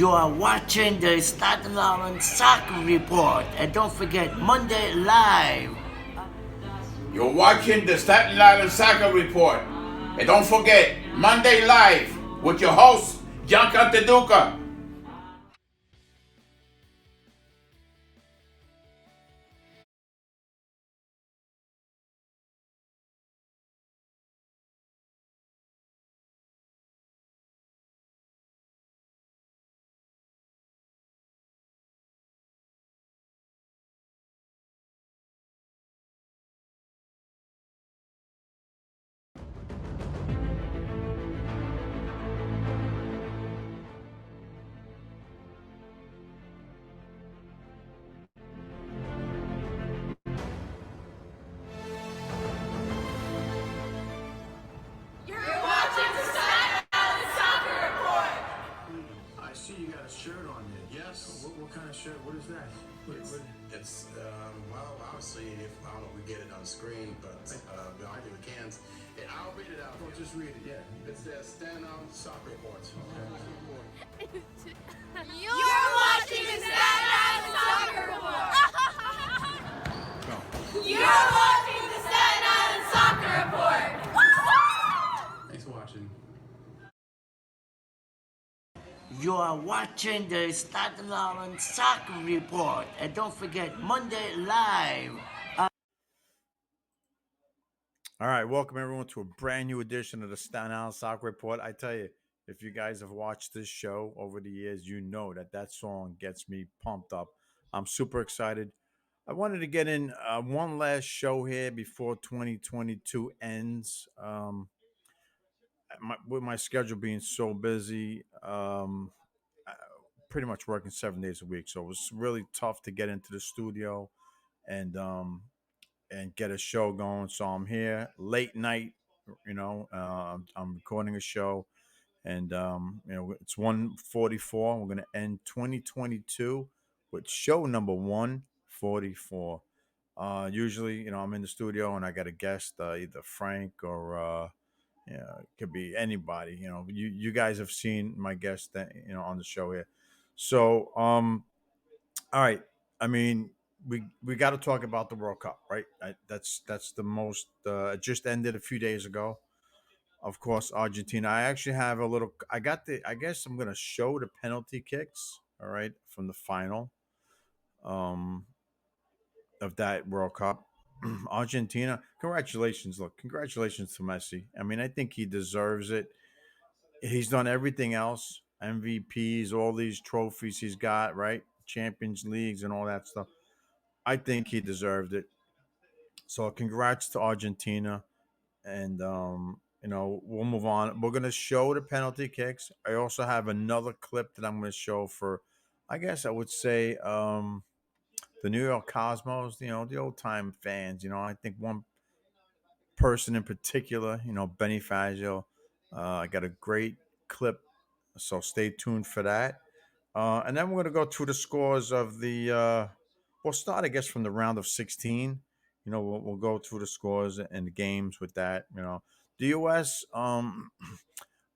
You are watching the Staten Island Soccer Report, and don't forget Monday Live. You're watching the Staten Island Soccer Report. And don't forget, Monday Live with your host, John Cantaduca. I see you got a shirt on there. Yes. What kind of shirt? What is that? It's well, obviously, if I don't know, if we get it on the screen, but I think we can. Yeah, I'll read it out. Well, just read it. Yeah. It's the Staten Island Soccer Report. You're watching the Staten Island Soccer Report. You're watching the Staten Island Soccer Report. Thanks for watching. You are watching the Staten Island Soccer Report, and don't forget Monday Live. All right, welcome everyone to a brand new edition of the Staten Island Soccer Report. I tell you, if you guys have watched this show over the years, you know that song gets me pumped up. I'm super excited. I wanted to get in one last show here before 2022 ends. With my schedule being so busy, pretty much working 7 days a week, so it was really tough to get into the studio and get a show going. So I'm here late night. I'm recording a show, and it's 1:44. We're gonna end 2022 with show number 144. Usually, I'm in the studio and I got a guest, either Frank or it could be anybody. You guys have seen my guest, on the show here. So, all right. I mean, we got to talk about the World Cup, right? That's the most. It just ended a few days ago. Of course, Argentina. I actually have a little. I got the. I guess I'm gonna show the penalty kicks. All right, from the final um, of that World Cup. Argentina. Congratulations! Look, congratulations to Messi. I mean, I think he deserves it. He's done everything else. MVPs, all these trophies he's got, right? Champions Leagues and all that stuff. I think he deserved it. So congrats to Argentina, and we'll move on. We're gonna show the penalty kicks. I also have another clip that I'm gonna show for, I guess I would say, the New York Cosmos. The old time fans. I think one person in particular. Benny Fazio. I got a great clip, so stay tuned for that. And then we're going to go through the scores of the. We'll start, I guess, from the round of 16. We'll go through the scores and the games with that. The U.S.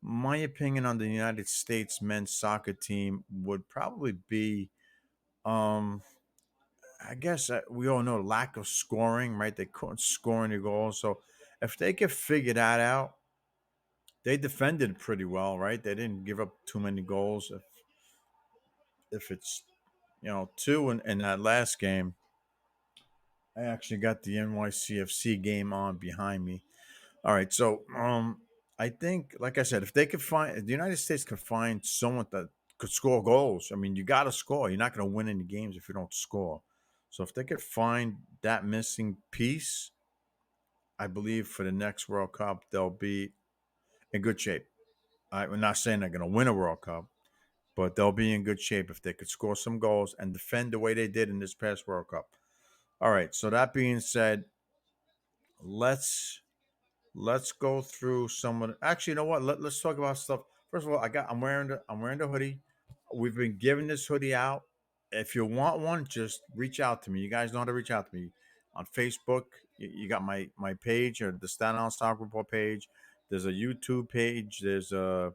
My opinion on the United States men's soccer team would probably be, um, I guess we all know lack of scoring, right? They couldn't score any goals. So if they could figure that out, they defended pretty well, right? They didn't give up too many goals. If it's two in that last game. I actually got the NYCFC game on behind me. All right, so I think, like I said, if they could find the United States could find someone that could score goals. I mean, you got to score. You're not going to win any games if you don't score. So if they could find that missing piece, I believe for the next World Cup they'll be in good shape. I'm not saying they're going to win a World Cup, but they'll be in good shape if they could score some goals and defend the way they did in this past World Cup. All right. So that being said, let's let's go through some of actually, you know what? Let's talk about stuff. First of all, I'm wearing the hoodie. We've been giving this hoodie out. If you want one, just reach out to me. You guys know how to reach out to me on Facebook. You got my page or the Staten Island Stock Report page. There's a YouTube page. There's a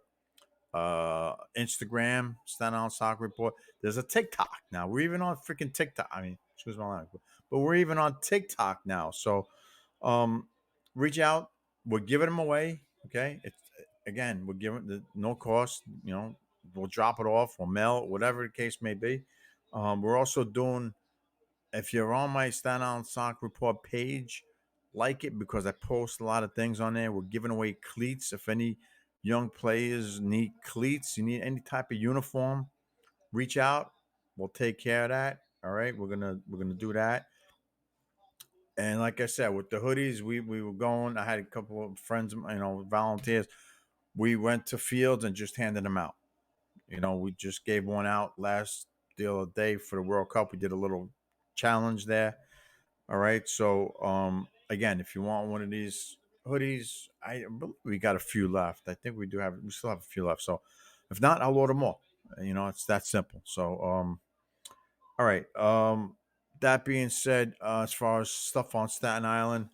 Instagram, Staten Island Soccer Report. There's a TikTok now. We're even on freaking TikTok. I mean, excuse my language, but we're even on TikTok now. So, um, reach out. We're giving them away. Okay, it's again, we're giving the no cost. We'll drop it off, we'll mail it, whatever the case may be. We're also doing. If you're on my Staten Island Soccer Report page, like it because I post a lot of things on there. We're giving away cleats. If any young players need cleats, you need any type of uniform, reach out. We'll take care of that. All right, we're gonna do that. And like I said, with the hoodies, we were going. I had a couple of friends, volunteers. We went to fields and just handed them out. We just gave one out the other day for the World Cup. We did a little challenge there. All right. So again, if you want one of these hoodies, I believe we got a few left. I think we still have a few left. So if not, I'll order more. It's that simple. So all right. That being said, as far as stuff on Staten Island,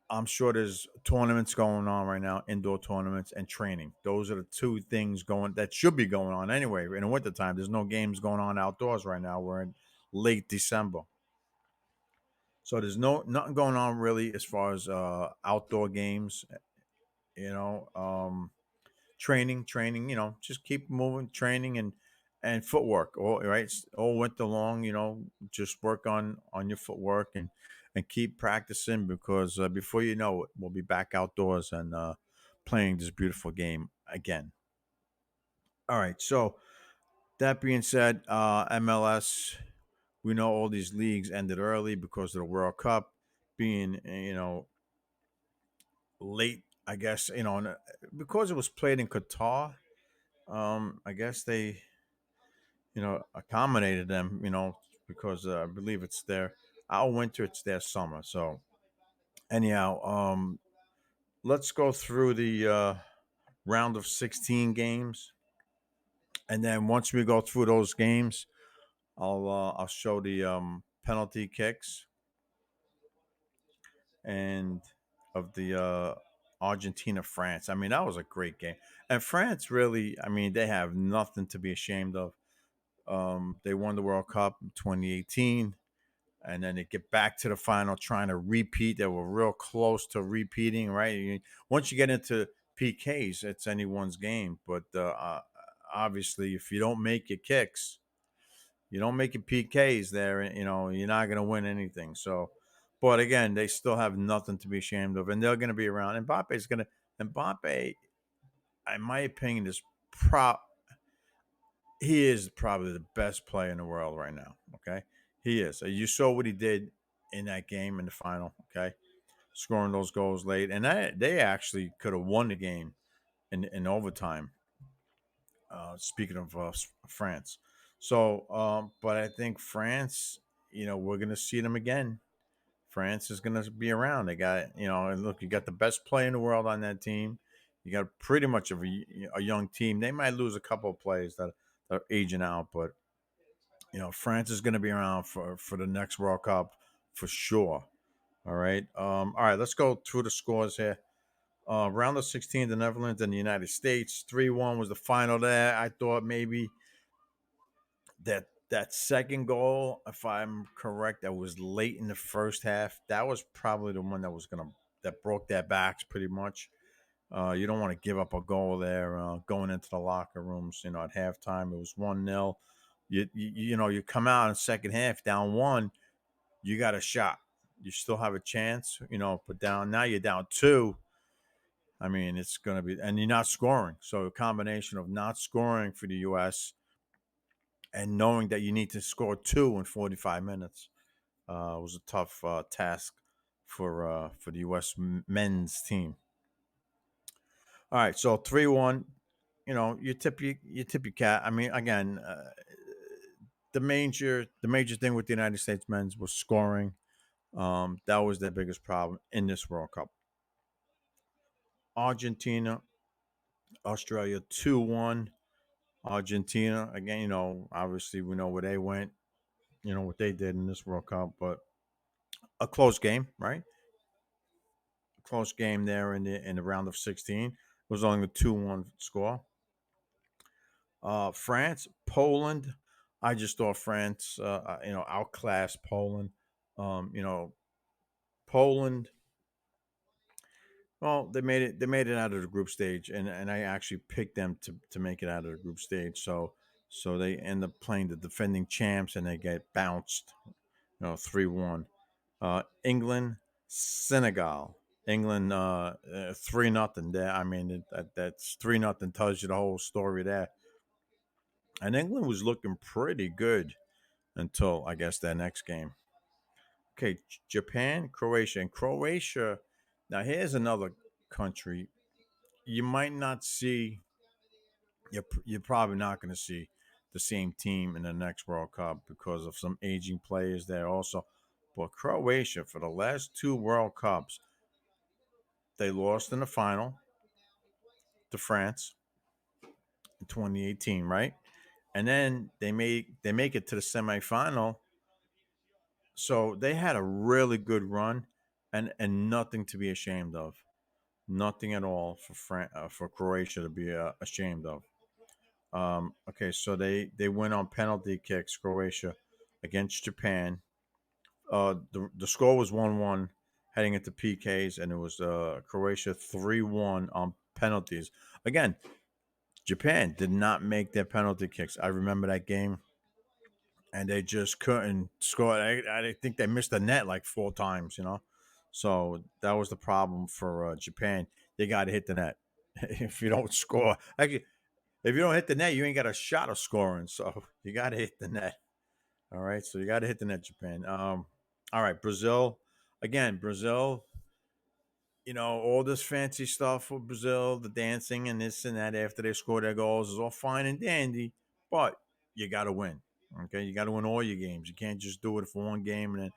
I'm sure there's tournaments going on right now, indoor tournaments and training. Those are the two things going that should be going on anyway. In the wintertime, there's no games going on outdoors right now. We're in late December. So there's nothing going on really as far as outdoor games, you know. Training, just keep moving, training and footwork all right, all winter long, just work on your footwork and keep practicing because before you know it, we'll be back outdoors and playing this beautiful game again. All right, so that being said, MLS, we know all these leagues ended early because of the World Cup being, late, I guess, because it was played in Qatar. I guess they, accommodated them, because I believe it's our winter, it's their summer. So anyhow, let's go through the round of 16 games, and then once we go through those games, I'll show the penalty kicks and of the Argentina France. I mean, that was a great game, and France really, I mean, they have nothing to be ashamed of. They won the World Cup in 2018, and then they get back to the final trying to repeat. They were real close to repeating, right? Once you get into PKs, it's anyone's game. But obviously, if you don't make your kicks, you don't make your PKs there, you're not going to win anything. So, but again, they still have nothing to be ashamed of, and they're going to be around. Mbappe, in my opinion, pro he is probably the best player in the world right now. Okay, he is. You saw what he did in that game in the final. Okay, scoring those goals late, and they actually could have won the game in overtime. Speaking of France, so but I think France, we're gonna see them again. France is gonna be around. They got and look, you got the best player in the world on that team. You got pretty much of a young team. They might lose a couple of players that are aging out, but France is going to be around for the next World Cup for sure. All right. All right. Let's go through the scores here. Round of 16, the Netherlands and the United States. 3-1 was the final there. I thought maybe that second goal, if I'm correct, that was late in the first half. That was probably the one that broke their backs pretty much. You don't want to give up a goal there going into the locker rooms. At halftime, it was 1-0. You come out in second half down one, you got a shot. You still have a chance, but now you're down two. I mean, it's going to be, and you're not scoring. So a combination of not scoring for the U.S. and knowing that you need to score two in 45 minutes was a tough task for the U.S. men's team. All right, so 3-1. You tip your cat. I mean, again, the major thing with the United States men's was scoring. That was their biggest problem in this World Cup. Argentina, Australia 2-1. Argentina, again, obviously we know where they went, what they did in this World Cup, but a close game, right? Close game there in the round of 16. was only a 2-1 score. France, Poland. I just thought France, outclassed Poland. You know, Poland. Well, they made it. They made it out of the group stage, and I actually picked them to make it out of the group stage. So they end up playing the defending champs, and they get bounced. 3-1. England, Senegal. England, 3-0 there. I mean, that's 3-0 tells you the whole story there. And England was looking pretty good until I guess that next game. Okay, Japan, Croatia, and Croatia. Now here's another country you might not see. You're probably not going to see the same team in the next World Cup because of some aging players there also. But Croatia, for the last two World Cups, they lost in the final to France in 2018, right? And then they make it to the semifinal. So they had a really good run, and nothing to be ashamed of. Nothing at all for Croatia to be ashamed of. Okay, so they went on penalty kicks, Croatia, against Japan. The score was 1-1 heading into PKs, and it was Croatia 3-1 on penalties. Again, Japan did not make their penalty kicks. I remember that game, and they just couldn't score. I think they missed the net like four times, So that was the problem for Japan. They got to hit the net. If you don't score, actually, if you don't hit the net, you ain't got a shot of scoring. So you got to hit the net. All right, so you got to hit the net, Japan. All right, Brazil. Again, Brazil. All this fancy stuff for Brazil, the dancing and this and that after they score their goals is all fine and dandy, but you got to win. Okay, you got to win all your games. You can't just do it for one game and then,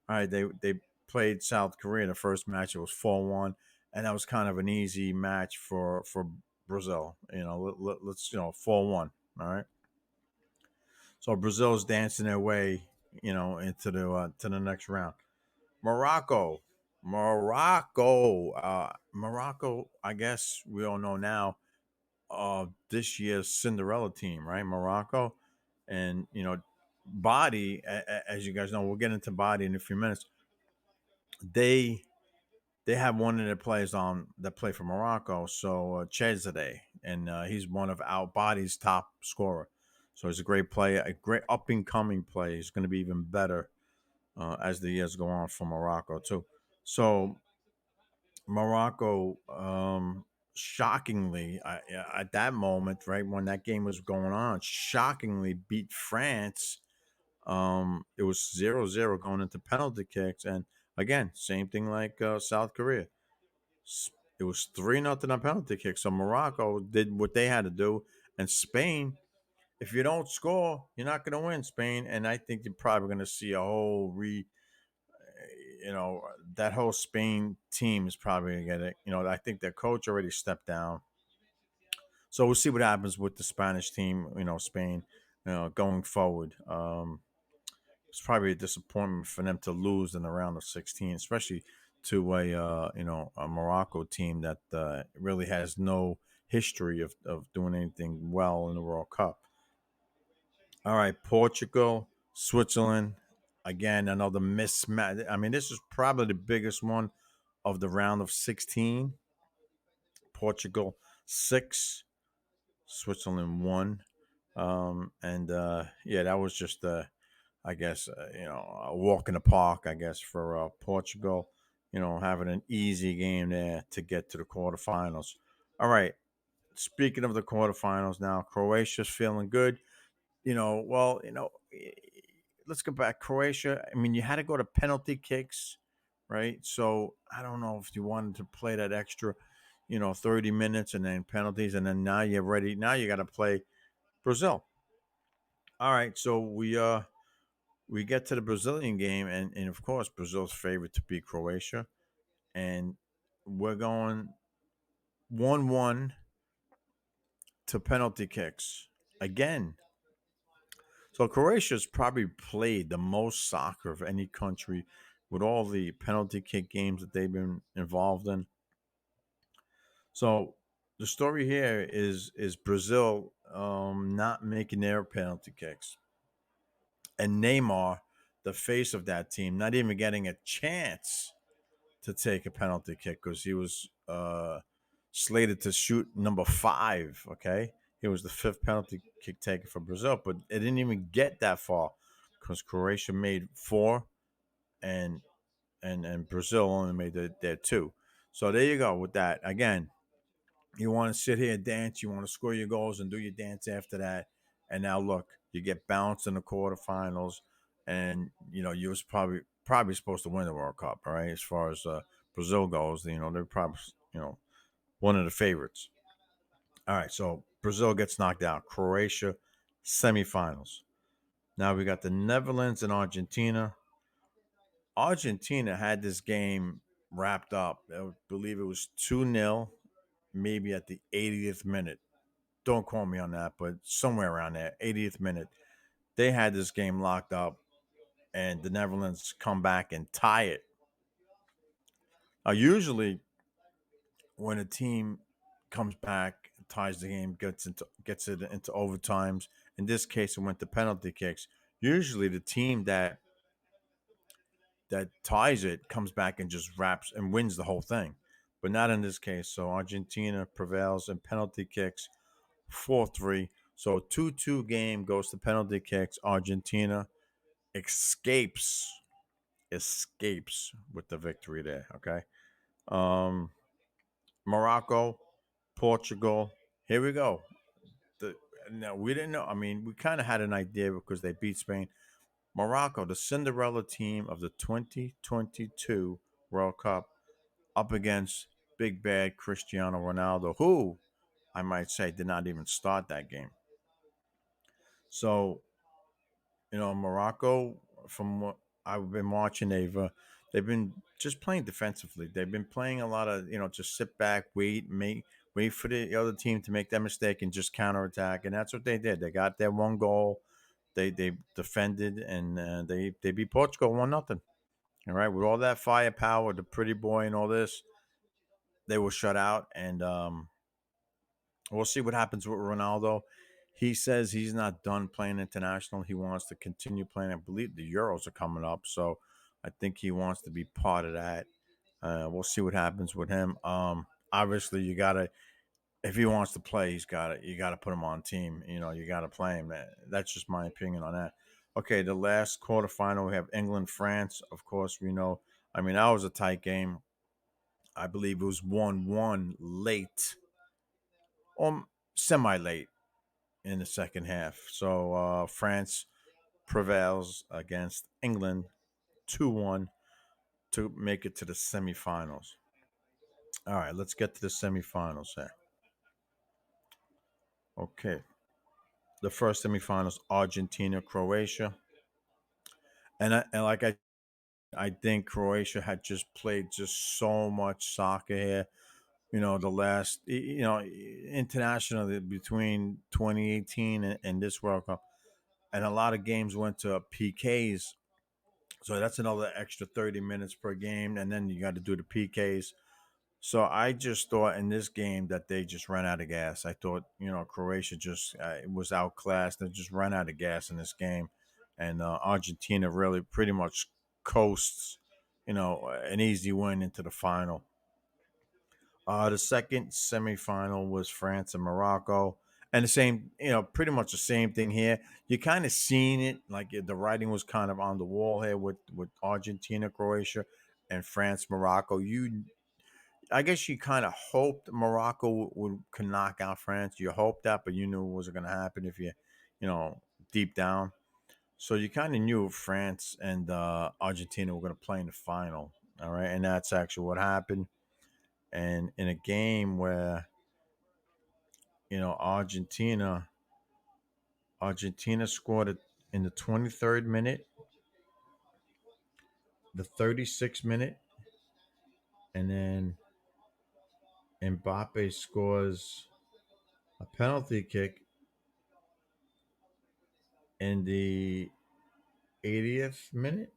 all right, they played South Korea the first match. It was 4-1, and that was kind of an easy match for Brazil. Let's 4-1. All right, so Brazil's dancing their way, into the to the next round. Morocco. Morocco, I guess we all know now, this year's Cinderella team, right? Morocco. And, Body, as you guys know, we'll get into Body in a few minutes. They they have one of their players on that play for Morocco, so Cesare, and he's one of our Body's top scorer. So he's a great player, a great up and coming player. He's going to be even better as the years go on for Morocco too. So Morocco, shockingly, at that moment, right when that game was going on, shockingly beat France. It was 0-0 going into penalty kicks, and again, same thing like South Korea. It was 3-0 on penalty kicks. So Morocco did what they had to do, and Spain. If you don't score, you're not going to win, Spain. And I think you're probably going to see a whole you know, that whole Spain team is probably going to get it. I think their coach already stepped down. So we'll see what happens with the Spanish team, Spain, going forward. It's probably a disappointment for them to lose in the round of 16, especially to a Morocco team that really has no history of doing anything well in the World Cup. All right, Portugal, Switzerland. Again, another mismatch. I mean, this is probably the biggest one of the round of 16. Portugal 6, Switzerland 1. And yeah, that was just I guess a walk in the park. I guess for Portugal, having an easy game there to get to the quarterfinals. All right. Speaking of the quarterfinals, now Croatia's feeling good. Well, let's go back. Croatia. I mean, you had to go to penalty kicks, right? So I don't know if you wanted to play that extra, 30 minutes and then penalties, and then now you're ready. Now you got to play Brazil. All right, so we get to the Brazilian game, and of course Brazil's favorite to beat Croatia, and we're going 1-1 to penalty kicks again. So Croatia's probably played the most soccer of any country with all the penalty kick games that they've been involved in. So the story here is Brazil not making their penalty kicks, and Neymar, the face of that team, not even getting a chance to take a penalty kick because he was slated to shoot number 5. Okay, he was the fifth penalty kick taker for Brazil, but it didn't even get that far because Croatia made 4, and and Brazil only made their 2. So there you go with that. Again, you want to sit here and dance, you want to score your goals and do your dance after that, and now look, you get bounced in the quarterfinals, and you was probably supposed to win the World Cup, all right? As far as Brazil goes, they're probably one of the favorites. All right, so Brazil gets knocked out. Croatia semifinals. Now we got the Netherlands and Argentina. Argentina had this game wrapped up. I believe it was 2-0, maybe at the 80th minute. Don't quote me on that, but somewhere around there, 80th minute, they had this game locked up, and the Netherlands come back and tie it. Usually, when a team comes back, ties the game, gets it into overtimes. In this case, it went to penalty kicks. Usually, the team that ties it comes back and just wraps and wins the whole thing, but not in this case. So Argentina prevails in penalty kicks, 4-3. So a 2-2 game goes to penalty kicks. Argentina escapes escapes with the victory there. Okay. Um, Morocco, Portugal. Here we go. The, now we didn't know. I mean, we kind of had an idea because they beat Spain. Morocco, the Cinderella team of the 2022 World Cup, up against big bad Cristiano Ronaldo, who I might say did not even start that game. So Morocco, from what I've been watching, they've been just playing defensively. They've been playing a lot of just sit back, wait for the other team to make that mistake and just counterattack, and that's what they did. They got their one goal. They defended, and they beat Portugal 1-0. All right, with all that firepower, the pretty boy, and all this, they were shut out, and we'll see what happens with Ronaldo. He says he's not done playing international. He wants to continue playing. I believe the Euros are coming up, so I think he wants to be part of that. We'll see what happens with him. Obviously, you gotta if he wants to play, you gotta put him on team. You gotta play him. That's just my opinion on that. Okay, the last quarterfinal we have England France. Of course, we know. I mean, that was a tight game. I believe it was 1-1 late, or semi late in the second half. So France prevails against England 2-1 to make it to the semifinals. All right, let's get to the semifinals here. Okay. The first semifinals, Argentina, Croatia. And like I think Croatia had just played just so much soccer here. The last internationally between 2018 and this World Cup, and a lot of games went to PKs. So that's another extra 30 minutes per game, and then you got to do the PKs. So I just thought in this game that they just ran out of gas. I thought Croatia just was outclassed and just ran out of gas in this game, and Argentina really pretty much coasts, an easy win into the final. The second semifinal was France and Morocco, and the same, pretty much the same thing here. You kind of seen it, like the writing was kind of on the wall here with Argentina, Croatia, and France, Morocco. I guess you kind of hoped Morocco could knock out France. You hoped that, but you knew it wasn't going to happen if you know, deep down. So you kind of knew France and Argentina were going to play in the final. All right, and that's actually what happened. And in a game where Argentina scored it in the 23rd minute, the 36th minute, and then Mbappe scores a penalty kick in the 80th minute.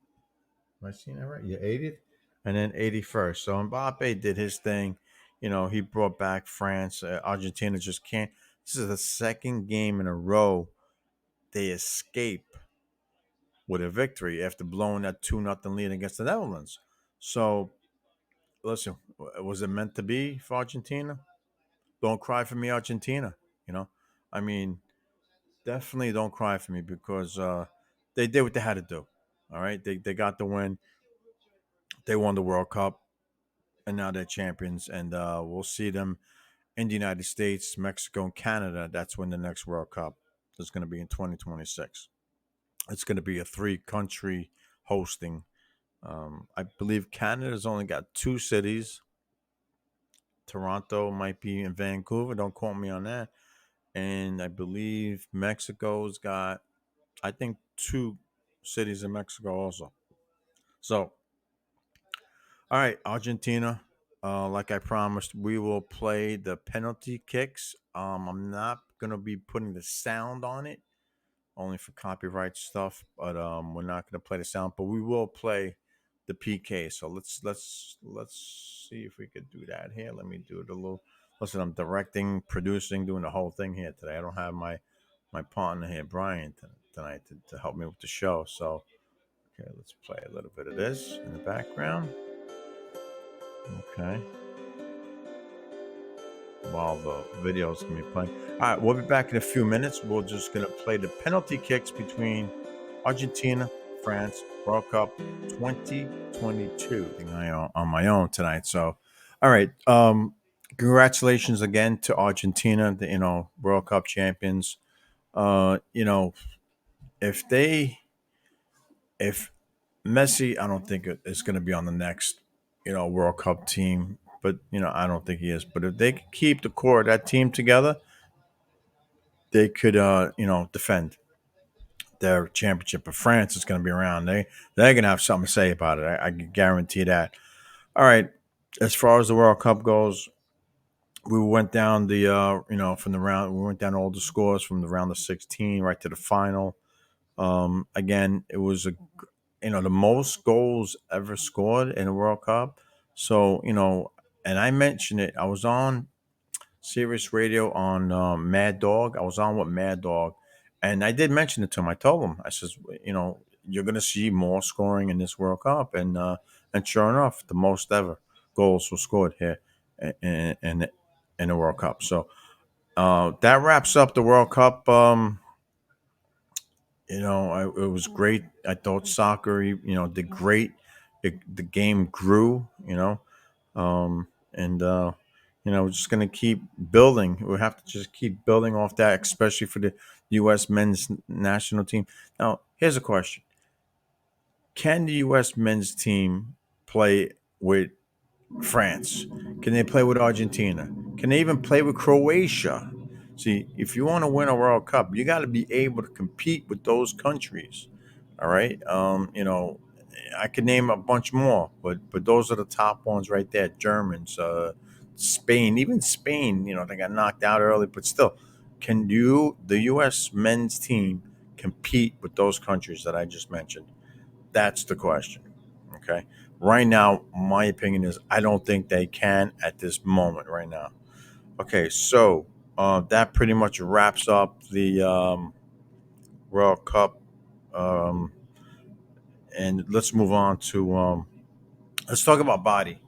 Am I seeing that right? Yeah, 80th, and then 81st. So Mbappe did his thing. He brought back France. Argentina just can't. This is the second game in a row they escape with a victory after blowing that 2-0 lead against the Netherlands. So, listen, was it meant to be for Argentina? Don't cry for me, Argentina. You know, I mean, definitely don't cry for me because they did what they had to do. All right, they got the win. They won the World Cup, and now they're champions. And we'll see them in the United States, Mexico, and Canada. That's when the next World Cup is going to be in 2026. It's going to be a three-country hosting. I believe Canada's only got two cities. Toronto might be in Vancouver. Don't quote me on that. And I believe Mexico's got, I think, two cities in Mexico also. So, all right, Argentina. Like I promised, we will play the penalty kicks. I'm not gonna be putting the sound on it, only for copyright stuff. But we're not gonna play the sound, but we will play the PK. So let's see if we could do that here. Let me do it a little. Listen, I'm directing, producing, doing the whole thing here today. I don't have my partner here, Brian, tonight to help me with the show. So okay, let's play a little bit of this in the background. Okay, while the video's gonna be playing. All right, we'll be back in a few minutes. We're just gonna play the penalty kicks between Argentina, France, World Cup 2022. On my own tonight. So, all right. Congratulations again to Argentina, the World Cup champions. Uh, you know, if they if Messi, I don't think is going to be on the next, World Cup team. But I don't think he is. But if they could keep the core of that team together, they could, defend their championship. If France is going to be around, they're going to have something to say about it. I can guarantee that. All right. As far as the World Cup goes, we went down from the round. We went down all the scores from the round of 16 right to the final. Again, it was the most goals ever scored in a World Cup. So and I mentioned it. I was on Sirius Radio on Mad Dog. I was on with Mad Dog, and I did mention it to him. I told him, I says, you're going to see more scoring in this World Cup, and sure enough, the most ever goals were scored here in the World Cup. So that wraps up the World Cup. It was great. I thought soccer, did great. The game grew, and we're just gonna keep building. We have to just keep building off that, especially for the U.S. men's national team. Now, here's a question: can the U.S. men's team play with France? Can they play with Argentina? Can they even play with Croatia? See, if you want to win a World Cup, you got to be able to compete with those countries. All right. I could name a bunch more, but those are the top ones right there. Germans, Spain, even Spain. They got knocked out early, but still, can the U.S. men's team, compete with those countries that I just mentioned? That's the question. Okay. Right now, my opinion is I don't think they can at this moment right now. Okay. So that pretty much wraps up the World Cup. Um, and let's move on to let's talk about body.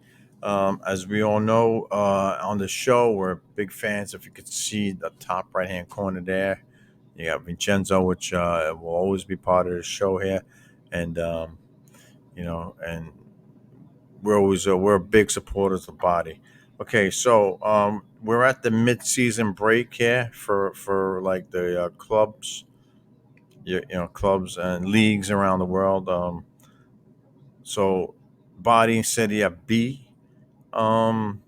As we all know, on the show, we're big fans. If you could see the top right hand corner there, you got Vincenzo, which will always be part of the show here. And, and we're big supporters of body. Okay, so we're at the mid-season break here for like the clubs, clubs and leagues around the world. So body Serie B. Um,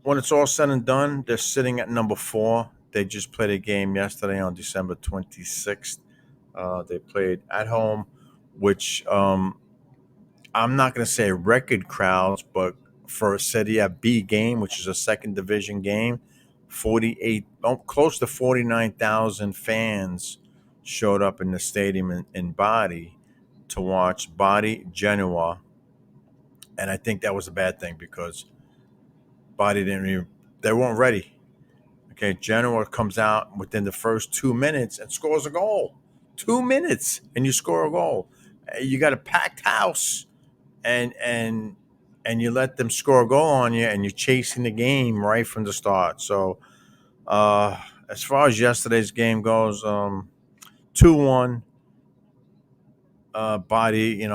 when it's all said and done, they're sitting at number 4. They just played a game yesterday on December 26th. They played at home, which I'm not going to say record crowds, but for a Serie B game, which is a second division game, 48, close to 49,000 fans showed up in the stadium in Bari to watch Bari Genoa. And I think that was a bad thing because Body didn't even, they weren't ready. Okay, Genoa comes out within the first 2 minutes and scores a goal. 2 minutes and you score a goal. You got a packed house and you let them score a goal on you and you're chasing the game right from the start. So uh, as far as yesterday's game goes, 2-1. Body,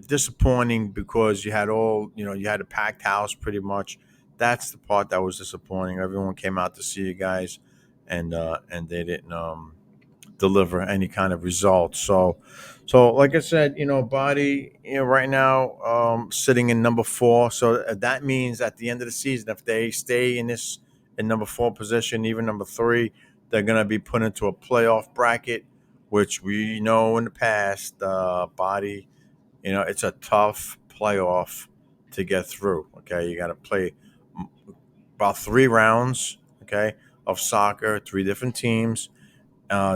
disappointing because you had a packed house pretty much. That's the part that was disappointing. Everyone came out to see you guys, and they didn't deliver any kind of results. So like I said, Body, right now sitting in number 4. So that means at the end of the season, if they stay in number 4 position, even number 3, they're gonna be put into a playoff bracket, which we know in the past, Body, it's a tough playoff to get through. Okay, you got to play about 3 rounds. Okay, of soccer, 3 different teams,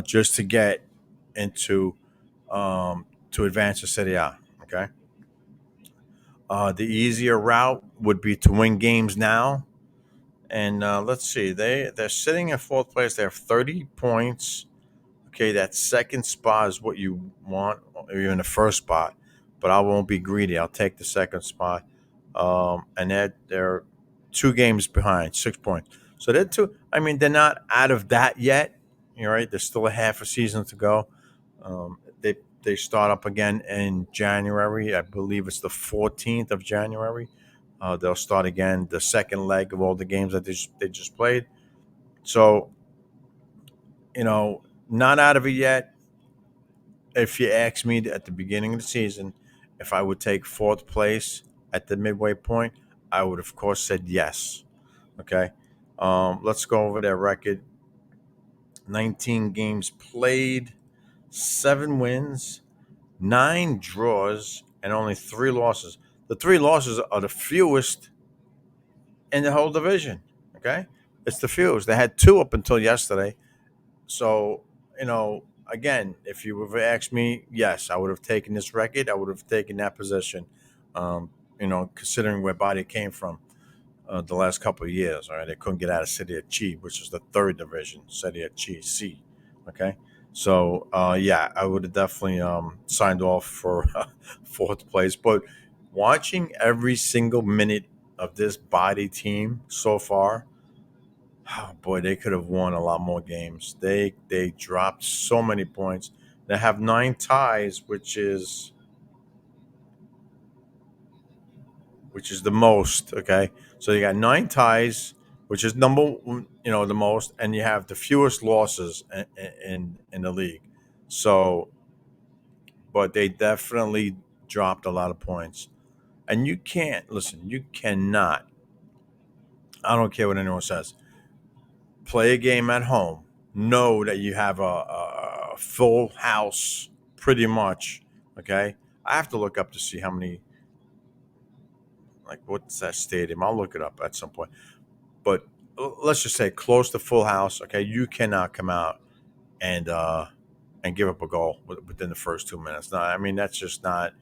just to get into to advance to Serie A. Okay, the easier route would be to win games now, and let's see, they're sitting in 4th place. They have 30 points. Okay, that second spot is what you want, or even the first spot. But I won't be greedy. I'll take the second spot. And they're 2 games behind, 6 points. So they're two. I mean, they're not out of that yet. You're right. There's still a half a season to go. They start up again in January. I believe it's the 14th of January. They'll start again the second leg of all the games that they just played. So not out of it yet. If you asked me at the beginning of the season if I would take 4th place at the midway point, I would of course said yes. Okay, let's go over their record. 19 games played, 7 wins, 9 draws, and only 3 losses. The 3 losses are the fewest in the whole division. Okay, it's the fewest. They had 2 up until yesterday. So, again, if you would have asked me, yes, I would have taken this record. I would have taken that position, considering where Body came from the last couple of years. All right. They couldn't get out of City of Chi, which is the 3rd division, City of Chi C. Okay. So, yeah, I would have definitely signed off for 4th place. But watching every single minute of this Body team so far, oh boy, they could have won a lot more games. They dropped so many points. They have 9 ties, which is the most. Okay, so you got 9 ties, which is the most, and you have the fewest losses in the league. So, but they definitely dropped a lot of points. And you can't listen. You cannot. I don't care what anyone says. Play a game at home, know that you have a full house pretty much. Okay. I have to look up to see how many, like, what's that stadium? I'll look it up at some point. But let's just say close to full house. Okay. You cannot come out and, and give up a goal within the first 2 minutes. No, I mean, that's just not,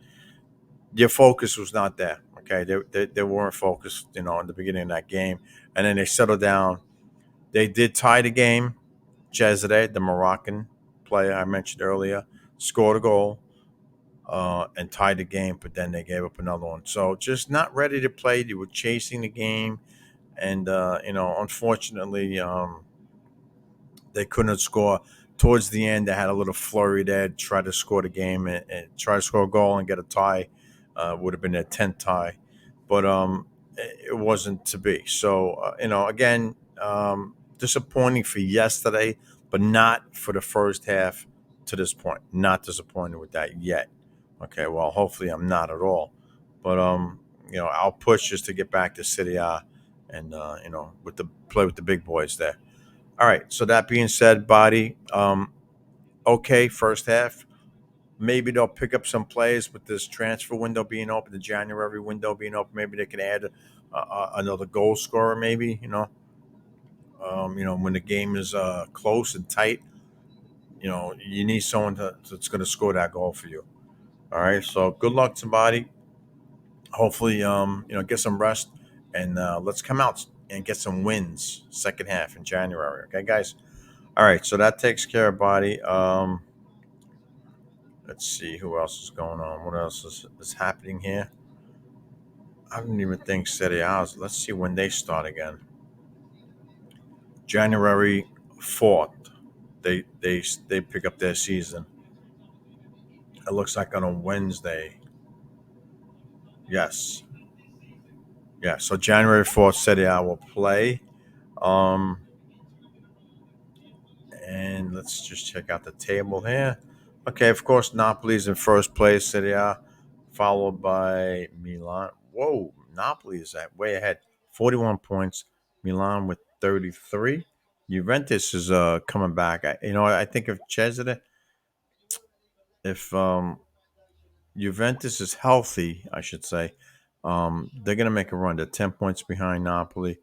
your focus was not there. Okay. They weren't focused, in the beginning of that game. And then they settled down. They did tie the game. Cesare, the Moroccan player I mentioned earlier, scored a goal and tied the game, but then they gave up another one. So just not ready to play. They were chasing the game, and unfortunately, they couldn't score. Towards the end, they had a little flurry there, tried to score the game and try to score a goal and get a tie. Would have been their 10th tie, but it wasn't to be. So again, disappointing for yesterday, but not for the first half to this point. Not disappointed with that yet. Okay, well, hopefully I'm not at all, but our push is to get back to City A, and with the play with the big boys there. All right. So that being said, Body, okay, first half. Maybe they'll pick up some plays with this transfer window being open, the January window being open. Maybe they can add another goal scorer. Maybe when the game is close and tight, you need someone that's going to score that goal for you. All right. So good luck to Body. Hopefully, get some rest and let's come out and get some wins second half in January. Okay, guys. All right, so that takes care of body. Let's see who else is going on. What else is happening here? I don't even think City House. Let's see when they start again. January 4th. They pick up their season. It looks like on a Wednesday. Yes. Yeah. So January 4th, City I will play. Um, and let's just check out the table here. Okay, of course, Napoli's in first place, Serie A, followed by Milan. Whoa, Napoli is way ahead, 41 points. Milan with 33. Juventus is coming back. I think if Cesare, if Juventus is healthy, I should say, they're gonna make a run. They're 10 points behind Napoli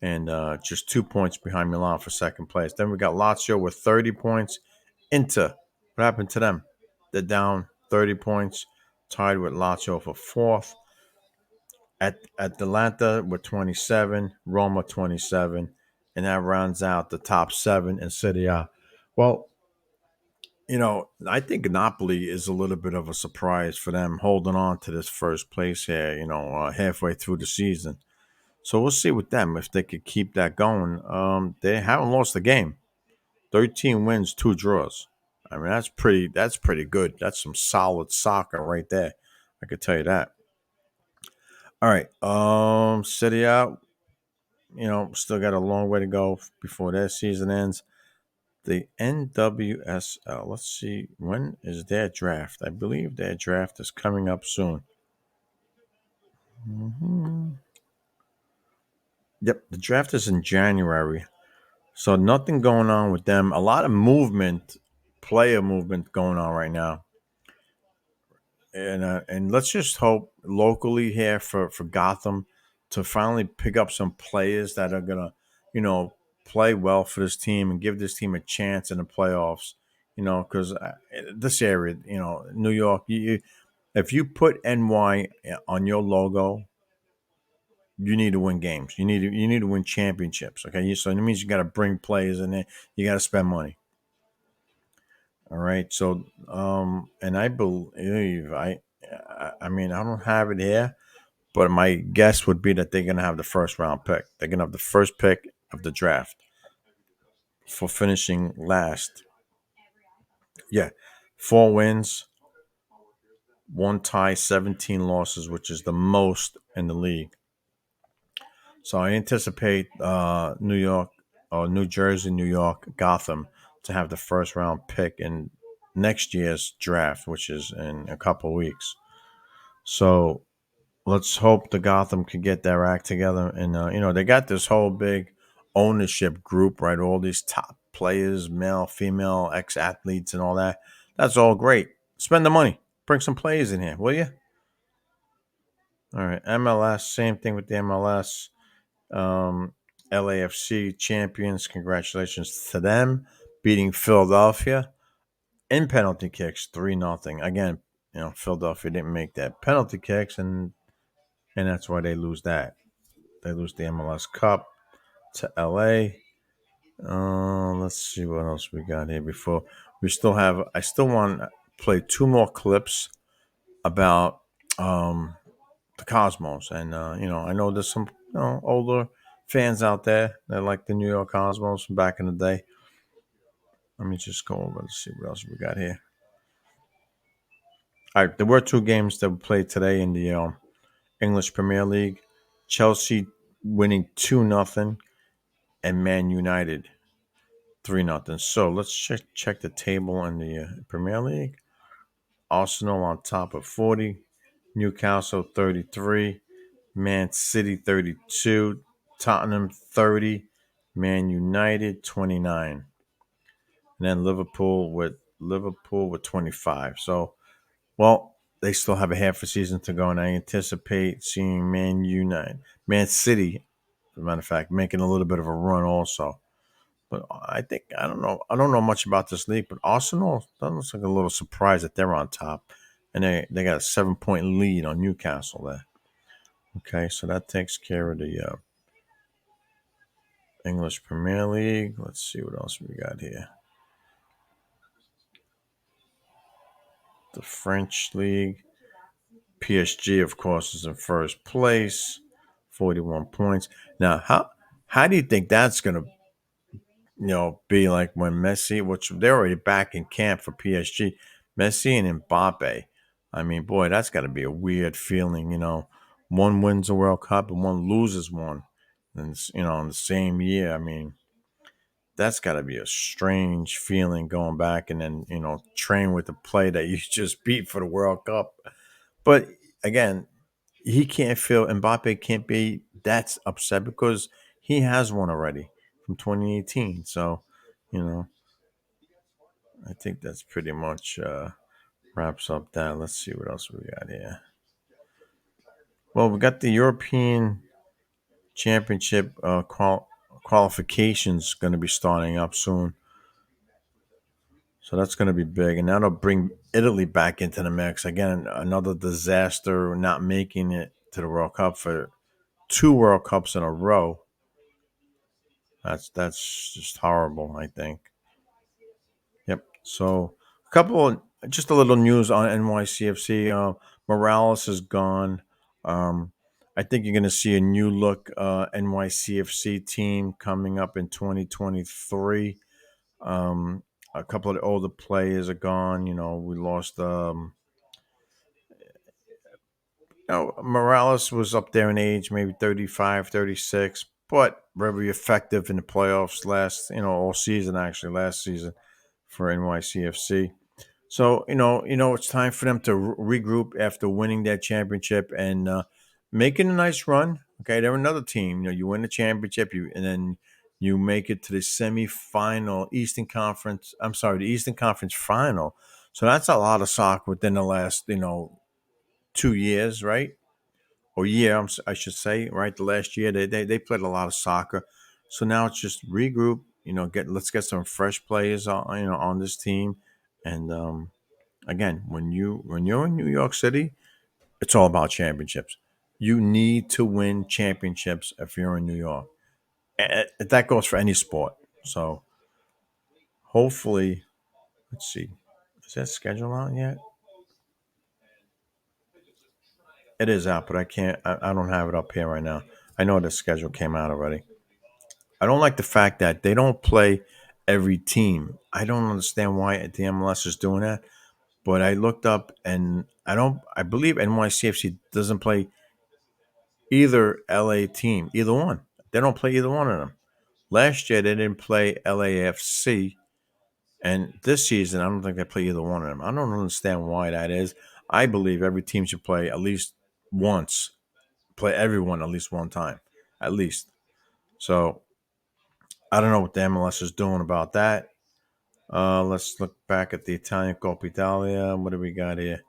and just 2 points behind Milan for second place. Then we got Lazio with 30 points. Inter, what happened to them? They're down 30 points, tied with Lazio for fourth. At Atalanta with 27, Roma 27, and that rounds out the top seven in Serie A. Well, I think Napoli is a little bit of a surprise for them holding on to this first place here, halfway through the season. So we'll see with them if they could keep that going. They haven't lost a game. 13 wins, 2 draws. I mean, that's pretty good. That's some solid soccer right there. I could tell you that. All right. City out. Still got a long way to go before their season ends. The NWSL. Let's see. When is their draft? I believe their draft is coming up soon. Yep, the draft is in January. So nothing going on with them. A lot of movement, player movement going on right now. And let's just hope locally here for Gotham to finally pick up some players that are gonna, you know, play well for this team and give this team a chance in the playoffs. Because this area, New York, if you put NY on your logo, you need to win games. You need to win championships. Okay, so it means you got to bring players in there. You got to spend money. All right. So, and I believe I mean, I don't have it here, but my guess would be that they're gonna have the first round pick. They're gonna have the first pick of the draft for finishing last. Yeah, 4 wins, one tie, 17 losses, which is the most in the league. So I anticipate New York or New Jersey, New York, Gotham to have the first round pick in next year's draft, which is in a couple weeks. So let's hope the Gotham can get their act together. And they got this whole big ownership group, right? All these top players, male, female, ex athletes, and all that. That's all great. Spend the money. Bring some players in here, will you? All right, MLS. Same thing with the MLS. Um, LAFC champions. Congratulations to them beating Philadelphia in penalty kicks, 3-0. Again, Philadelphia didn't make that penalty kicks, and that's why they lose that. They lose the MLS Cup to LA. Let's see what else we got here before we still have. I still want to play two more clips about the Cosmos, and I know there's some older fans out there that like the New York Cosmos from back in the day. Let me just go over and see what else we got here. All right, there were two games that were played today in the English Premier League. Chelsea winning 2-0, and Man United 3-0. So let's check the table in the Premier League. Arsenal on top of 40, Newcastle 33, Man City 32, Tottenham 30, Man United 29, and then Liverpool with 25. So, well, they still have a half a season to go, and I anticipate seeing Man City, as a matter of fact, making a little bit of a run also. But I think I don't know. I don't know much about this league, but Arsenal, that looks like a little surprise that they're on top, and they got a 7-point lead on Newcastle there. Okay, so that takes care of the English Premier League. Let's see what else we got here. The French League. PSG, of course, is in first place, 41 points. Now, how do you think that's going to be like when Messi, which they're already back in camp for PSG, Messi and Mbappe. I mean, boy, that's got to be a weird feeling. One wins a World Cup and one loses one, and in the same year. I mean, that's got to be a strange feeling going back and then train with the play that you just beat for the World Cup. But again, he can't feel Mbappe can't be that upset because he has one already from 2018. So, you know, I think that's pretty much wraps up that. Let's see what else we got here. Well, we got the European Championship qualifications going to be starting up soon. So that's going to be big, and that'll bring Italy back into the mix again. Another disaster, not making it to the World Cup for two World Cups in a row. That's just horrible. I think. Yep. So just a little news on NYCFC. Morales is gone. Um, I think you're going to see a new look NYCFC team coming up in 2023. Um, a couple of the older players are gone. We lost. Morales was up there in age, maybe 35, 36, but very effective in the playoffs all season, actually, last season for NYCFC. So, it's time for them to regroup after winning that championship and making a nice run. Okay, they're another team. You win the championship, and then you make it to the semifinal Eastern Conference. I'm sorry, the Eastern Conference final. So that's a lot of soccer within the last, 2 years, right? Or year, I should say, right? The last year they played a lot of soccer, so now it's just regroup. Let's get some fresh players on this team, and again, when you're in New York City, it's all about championships. You need to win championships if you're in New York. That goes for any sport. So hopefully, let's see, is that schedule out yet? It is out, but I can't. I don't have it up here right now. I know the schedule came out already. I don't like the fact that they don't play every team. I don't understand why the MLS is doing that. But I looked up and I don't. I believe NYCFC doesn't play either LA team, either one. They don't play either one of them. Last year they didn't play LAFC, and this season I don't think they play either one of them. I don't understand why that is. I believe every team should play at least once, play everyone at least one time, at least. So I don't know what the MLS is doing about that. Let's look back at the Italian Coppa Italia. What do we got here?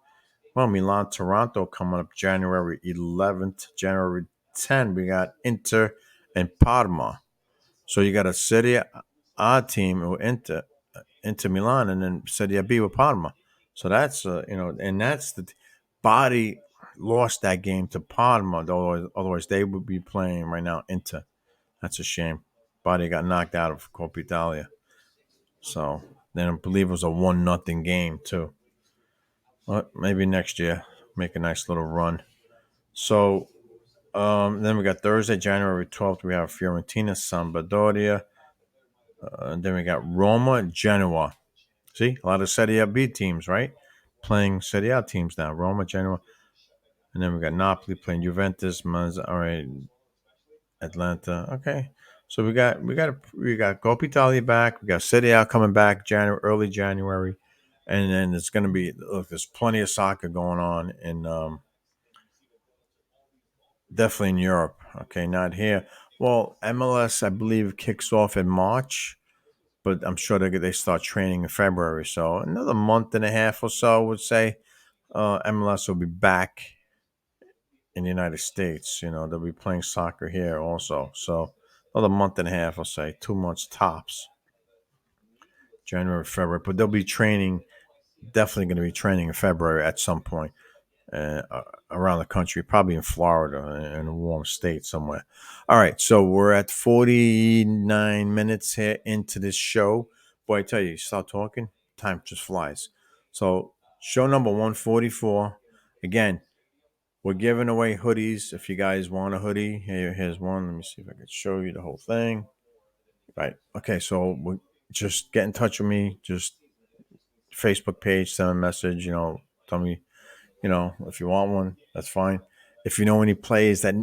Well, Milan Toronto coming up January 11th, January 10th. We got Inter and Parma. So you got a Serie A team with Inter Milan, and then Serie B with Parma. So that's and that's Body lost that game to Parma. Otherwise they would be playing right now Inter. That's a shame. Body got knocked out of Coppa Italia. So then I believe it was a 1-0 game too. Well, maybe next year make a nice little run. So then we got Thursday, January 12th. We have Fiorentina, Sampdoria. And then we got Roma, Genoa. See, a lot of Serie B teams, right? Playing Serie A teams now. Roma, Genoa. And then we got Napoli playing Juventus, All right, Atlanta. Okay. So we got Coppa Italia back. We got Serie A coming back early January. And then it's going to be look. There's plenty of soccer going on in definitely in Europe. Okay, not here. Well, MLS I believe kicks off in March, but I'm sure they start training in February. So another month and a half or so, I would say, MLS will be back in the United States. They'll be playing soccer here also. So another month and a half, I'll say, 2 months tops. January, February, but they'll be training. Definitely going to be training in February at some point. around the country, probably in Florida, in a warm state somewhere. All right, so we're at 49 minutes here into this show. Boy, I tell you, start talking, time just flies. So, show number 144. Again, we're giving away hoodies. If you guys want a hoodie, here's one. Let me see if I can show you the whole thing. Right. Okay, so just get in touch with me. Just Facebook page, send a message, tell me, if you want one, that's fine. If you know any players that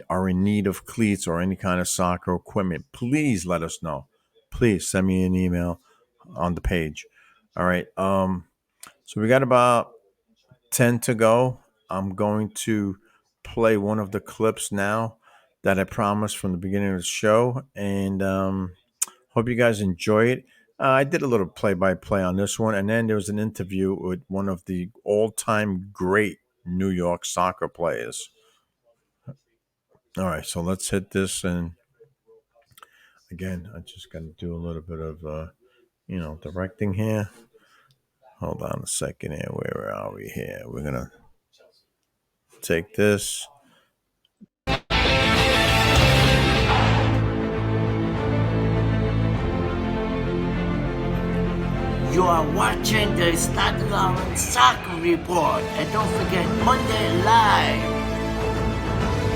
are in need of cleats or any kind of soccer equipment, please let us know. Please send me an email on the page. All right. So we got about 10 to go. I'm going to play one of the clips now that I promised from the beginning of the show, and hope you guys enjoy it. I did a little play by play on this one, and then there was an interview with one of the all time great New York soccer players. All right, so let's hit this. And again, I just got to do a little bit of, directing here. Hold on a second here. Where are we here? We're going to take this. You are watching the Staten Soccer Report. And don't forget, Monday Live.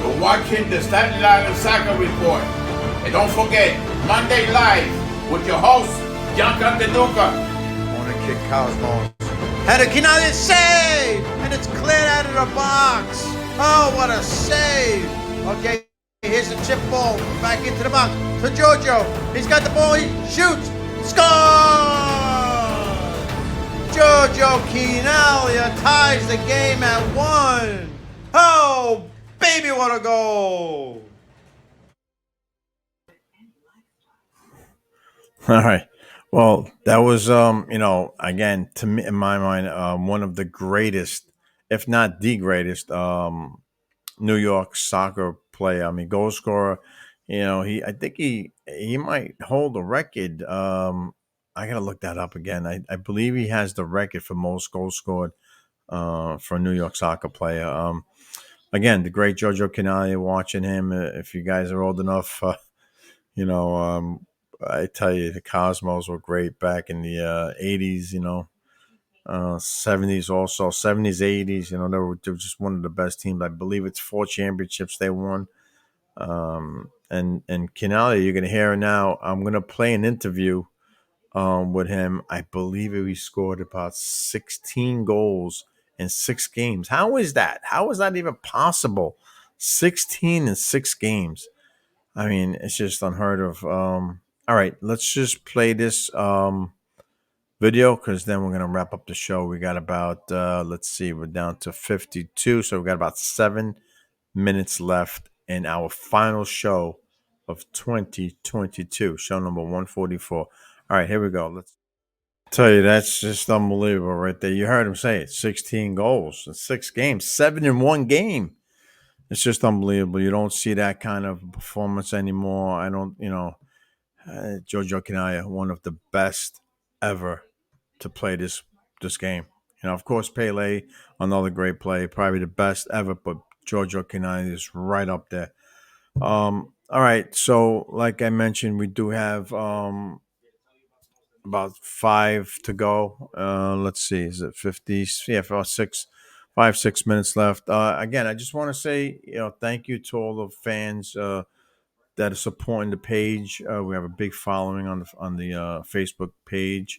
You're watching the Staten Island Soccer Report. And don't forget, Monday Live with your host, Gianca Duca. Morning kick Cosmos. Had a Kinali save! And it's cleared out of the box. Oh, what a save! Okay, here's the chip ball back into the box to Jojo. He's got the ball, he shoots, scores! Jojo Quinalia ties the game at 1. Oh, baby, what a goal! All right. Well, that was again, to me, in my mind, one of the greatest, if not the greatest, New York soccer player. I mean, goal scorer. I think he might hold the record. I gotta look that up again. I believe he has the record for most goals scored for a New York soccer player. Again, the great Jojo Canalia. Watching him, if you guys are old enough, you know, I tell you, the Cosmos were great back in the 80s. 70s also, 70s, 80s. They were just one of the best teams. I believe it's 4 championships they won. And Canalia, you're gonna hear it now. I'm gonna play an interview with him. I believe he scored about 16 goals in 6 games. How is that? How is that even possible? 16 in 6 games. I mean, it's just unheard of. All right, let's just play this video because then we're gonna wrap up the show. We got about let's see, we're down to 52, so we got about 7 minutes left in our final show of 2022, show number 144. All right, here we go. Let's tell you, that's just unbelievable right there. You heard him say it: 16 goals in 6 games, 7 in 1 game. It's just unbelievable. You don't see that kind of performance anymore. I don't, Jojo Kanaya, one of the best ever to play this game. Of course, Pele, another great play, probably the best ever, but Giorgio Canali is right up there. All right, so like I mentioned, we do have about 5 to go. Let's see, is it 50? Yeah, about 6 minutes left. Again, I just want to say, thank you to all the fans that are supporting the page. We have a big following on the Facebook page,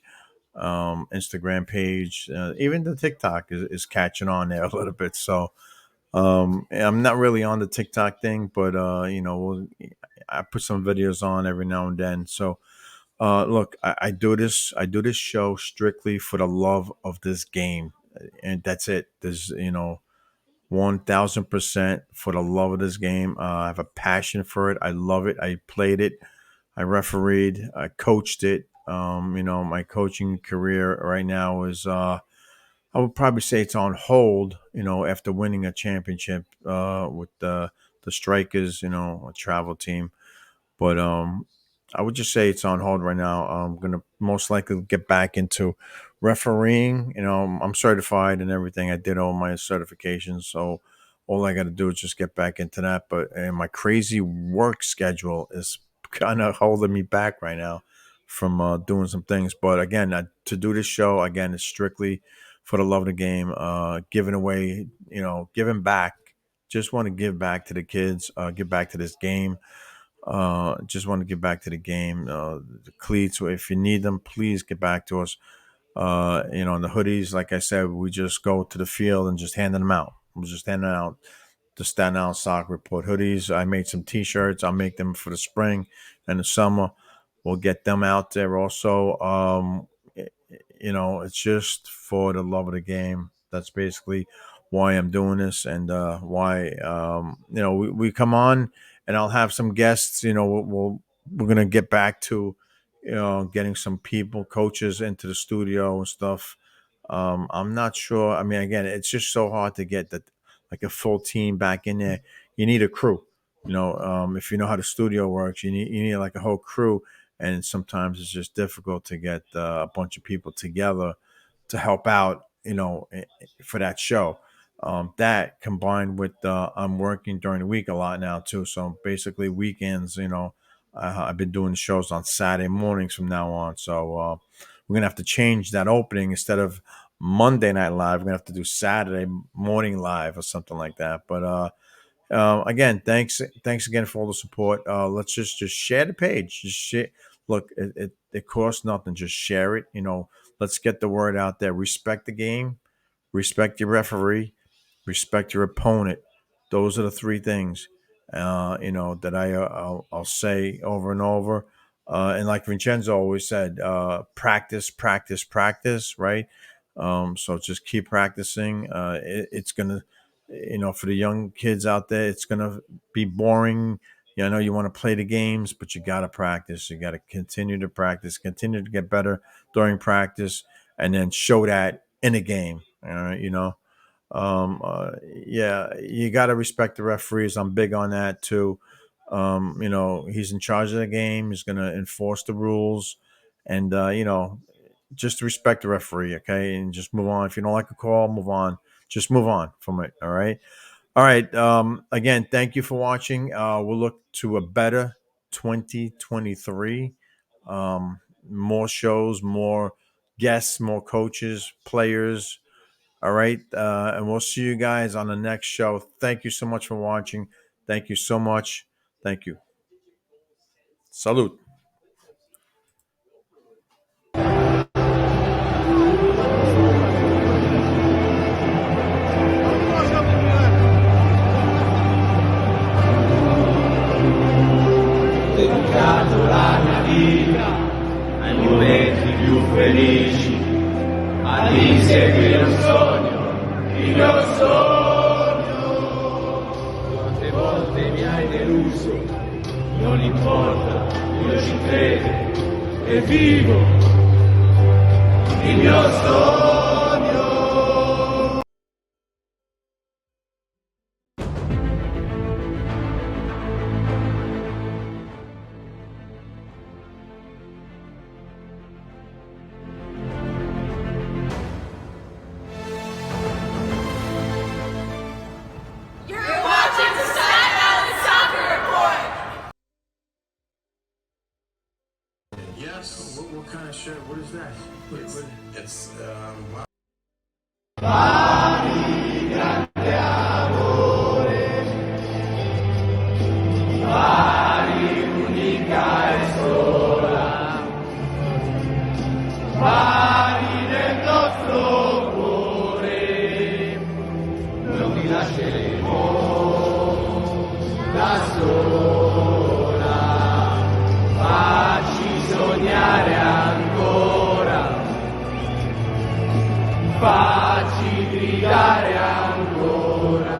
Instagram page, even the TikTok is catching on there a little bit. So I'm not really on the TikTok thing, but I put some videos on every now and then. So look, I do this. I do this show strictly for the love of this game, and that's it. There's 1,000% for the love of this game. I have a passion for it. I love it. I played it. I refereed. I coached it. My coaching career right now is, I would probably say it's on hold, after winning a championship with the Strikers, a travel team. But I would just say it's on hold right now. I'm gonna most likely get back into refereeing. I'm certified and everything. I did all my certifications, so all I got to do is just get back into that. But my crazy work schedule is kind of holding me back right now from doing some things. But again, to do this show again is strictly for the love of the game. Giving away, giving back. Just want to give back to the kids. Give back to this game. Just want to get back to the game. The cleats, if you need them, please get back to us. And the hoodies, like I said, we just go to the field and just handing them out. We're just handing out the Staten Island Soccer Report hoodies. I made some T-shirts. I'll make them for the spring and the summer. We'll get them out there also. It's just for the love of the game. That's basically why I'm doing this, and why we come on, and I'll have some guests. We're gonna get back to getting some people, coaches into the studio and stuff. I'm not sure. I mean, again, it's just so hard to get like a full team back in there. You need a crew. If you know how the studio works, you need like a whole crew, and sometimes it's just difficult to get a bunch of people together to help out. For that show. That combined with I'm working during the week a lot now too. So basically weekends, I've been doing shows on Saturday mornings from now on. So we're gonna have to change that opening. Instead of Monday Night Live, we're gonna have to do Saturday morning live or something like that. But again, thanks again for all the support. Let's just share the page. Just share. Look, it costs nothing. Just share it. Let's get the word out there. Respect the game. Respect your referee. Respect your opponent. Those are the three things. That I'll say over and over. And like Vincenzo always said, practice, practice, practice. Right. So just keep practicing. It's gonna, for the young kids out there, it's gonna be boring. I know you want to play the games, but you got to practice. You got to continue to practice, continue to get better during practice, and then show that in a game. All right, yeah, you got to respect the referees. I'm big on that too. He's in charge of the game. He's going to enforce the rules, and just respect the referee, okay, and just move on. If you don't like a call, move on. Just move on from it. All right. All right. Again, thank you for watching. We'll look to a better 2023. More shows, more guests, more coaches, players. All right. And we'll see you guys on the next show. Thank you so much for watching. Thank you so much. Thank you. Salute. Dedicato la mia vita ai momenti più felici, a inseguire un sogno, il mio sogno. Quante volte mi hai deluso, non importa, io ci credo e vivo il mio sogno. You're watching the Staten Island Soccer Report. Yes. What kind of shirt? What is that? It's wow. Mari nel nostro cuore, non ti lasceremo da sola, facci sognare ancora, facci gridare ancora.